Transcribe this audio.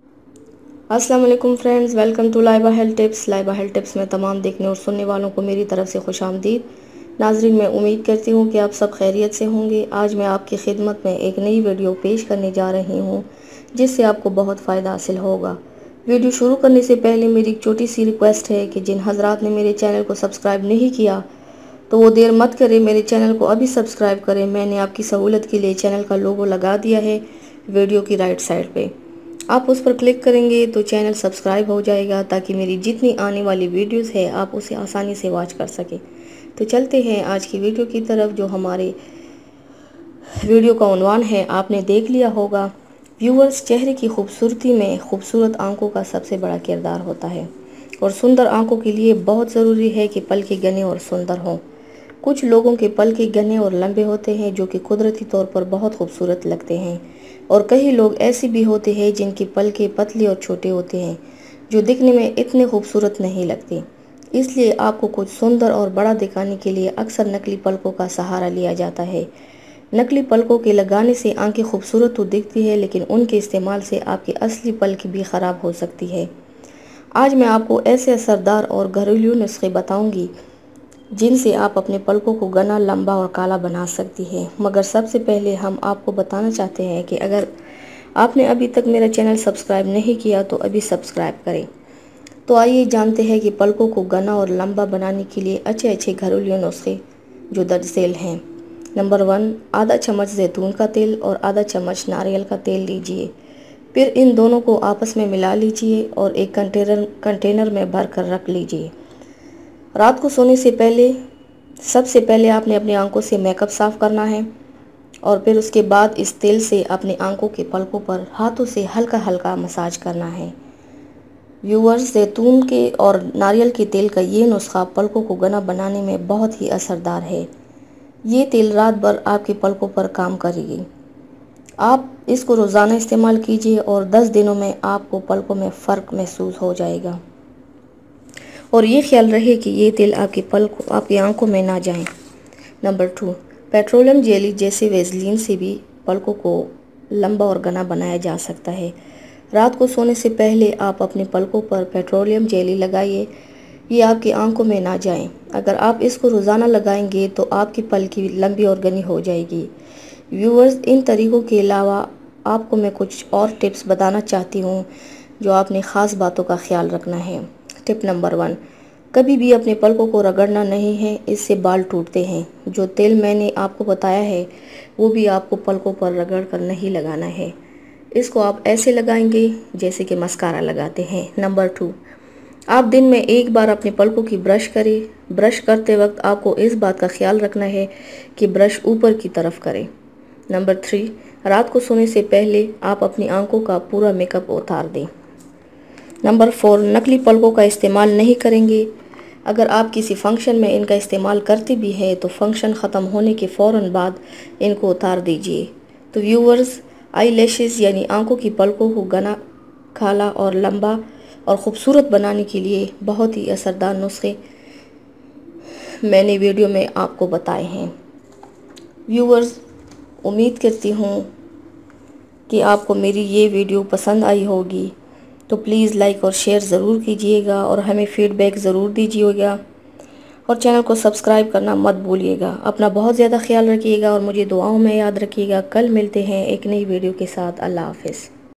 अस्सलाम वालेकुम friends, welcome to Laiba health tips. Laiba health tips में तमाम देखने और सुनने वालों को मेरी तरफ से खुशामदीद। नाजरीन, मैं उम्मीद करती हूँ कि आप सब खैरियत से होंगे। आज मैं आपकी खिदमत में एक नई वीडियो पेश करने जा रही हूँ जिससे आपको बहुत फ़ायदा हासिल होगा। वीडियो शुरू करने से पहले मेरी एक छोटी सी रिक्वेस्ट है कि जिन हजरात ने मेरे चैनल को सब्सक्राइब नहीं किया तो वो देर मत करें, मेरे चैनल को अभी सब्सक्राइब करें। मैंने आपकी सहूलत के लिए चैनल का लोगो लगा दिया है वीडियो की राइट साइड पे। आप उस पर क्लिक करेंगे तो चैनल सब्सक्राइब हो जाएगा ताकि मेरी जितनी आने वाली वीडियोस है आप उसे आसानी से वॉच कर सकें। तो चलते हैं आज की वीडियो की तरफ। जो हमारे वीडियो का उन्वान है आपने देख लिया होगा। व्यूअर्स, चेहरे की खूबसूरती में खूबसूरत आंखों का सबसे बड़ा किरदार होता है और सुंदर आंखों के लिए बहुत ज़रूरी है कि पलकें घने और सुंदर हों। कुछ लोगों के पलके घने और लंबे होते हैं जो कि कुदरती तौर पर बहुत खूबसूरत लगते हैं, और कई लोग ऐसे भी होते हैं जिनकी पलके पतले और छोटे होते हैं जो दिखने में इतने खूबसूरत नहीं लगते। इसलिए आपको कुछ सुंदर और बड़ा दिखाने के लिए अक्सर नकली पलकों का सहारा लिया जाता है। नकली पलकों के लगाने से आंखें खूबसूरत तो दिखती है, लेकिन उनके इस्तेमाल से आपकी असली पलक भी ख़राब हो सकती है। आज मैं आपको ऐसे असरदार और घरेलू नुस्खे बताऊंगी जिनसे आप अपने पलकों को घना, लंबा और काला बना सकती है। मगर सबसे पहले हम आपको बताना चाहते हैं कि अगर आपने अभी तक मेरा चैनल सब्सक्राइब नहीं किया तो अभी सब्सक्राइब करें। तो आइए जानते हैं कि पलकों को घना और लंबा बनाने के लिए अच्छे अच्छे घरेलू नुस्खे जो दरअसल हैं। नंबर 1, आधा चम्मच जैतून का तेल और आधा चम्मच नारियल का तेल लीजिए। फिर इन दोनों को आपस में मिला लीजिए और एक कंटेनर में भर कर रख लीजिए। रात को सोने से पहले सबसे पहले आपने अपनी आंखों से मेकअप साफ़ करना है और फिर उसके बाद इस तेल से अपनी आंखों के पलकों पर हाथों से हल्का हल्का मसाज करना है। व्यूअर्स, जैतून के और नारियल के तेल का ये नुस्खा पलकों को घना बनाने में बहुत ही असरदार है। ये तेल रात भर आपके पलकों पर काम करेगी। आप इसको रोज़ाना इस्तेमाल कीजिए और 10 दिनों में आपको पलकों में फ़र्क महसूस हो जाएगा। और ये ख्याल रहे कि ये तेल आपकी आंखों में ना जाए। नंबर 2, पेट्रोलियम जेली जैसे वेज़लिन से भी पलकों को लंबा और घना बनाया जा सकता है। रात को सोने से पहले आप अपने पलकों पर पेट्रोलियम जेली लगाइए, ये आपकी आंखों में ना जाए। अगर आप इसको रोज़ाना लगाएंगे तो आपकी पलकी लंबी और घनी हो जाएगी। व्यूअर्स, इन तरीक़ों के अलावा आपको मैं कुछ और टिप्स बताना चाहती हूँ जो आपने ख़ास बातों का ख्याल रखना है। टिप नंबर 1, कभी भी अपने पलकों को रगड़ना नहीं है, इससे बाल टूटते हैं। जो तेल मैंने आपको बताया है वो भी आपको पलकों पर रगड़ कर नहीं लगाना है। इसको आप ऐसे लगाएंगे जैसे कि मस्कारा लगाते हैं। नंबर 2, आप दिन में एक बार अपने पलकों की ब्रश करें। ब्रश करते वक्त आपको इस बात का ख्याल रखना है कि ब्रश ऊपर की तरफ करें। नंबर 3, रात को सोने से पहले आप अपनी आंखों का पूरा मेकअप उतार दें। नंबर 4, नकली पलकों का इस्तेमाल नहीं करेंगे। अगर आप किसी फंक्शन में इनका इस्तेमाल करते भी हैं तो फंक्शन ख़त्म होने के फ़ौरन बाद इनको उतार दीजिए। तो व्यूअर्स, आई लैशेज़ यानी आंखों की पलकों को घना, काला और लंबा और ख़ूबसूरत बनाने के लिए बहुत ही असरदार नुस्खे मैंने वीडियो में आपको बताए हैं। व्यूअर्स, उम्मीद करती हूँ कि आपको मेरी ये वीडियो पसंद आई होगी। तो प्लीज़ लाइक और शेयर ज़रूर कीजिएगा और हमें फ़ीडबैक ज़रूर दीजिएगा और चैनल को सब्सक्राइब करना मत भूलिएगा। अपना बहुत ज़्यादा ख्याल रखिएगा और मुझे दुआओं में याद रखिएगा। कल मिलते हैं एक नई वीडियो के साथ। अल्लाह हाफ़िज़।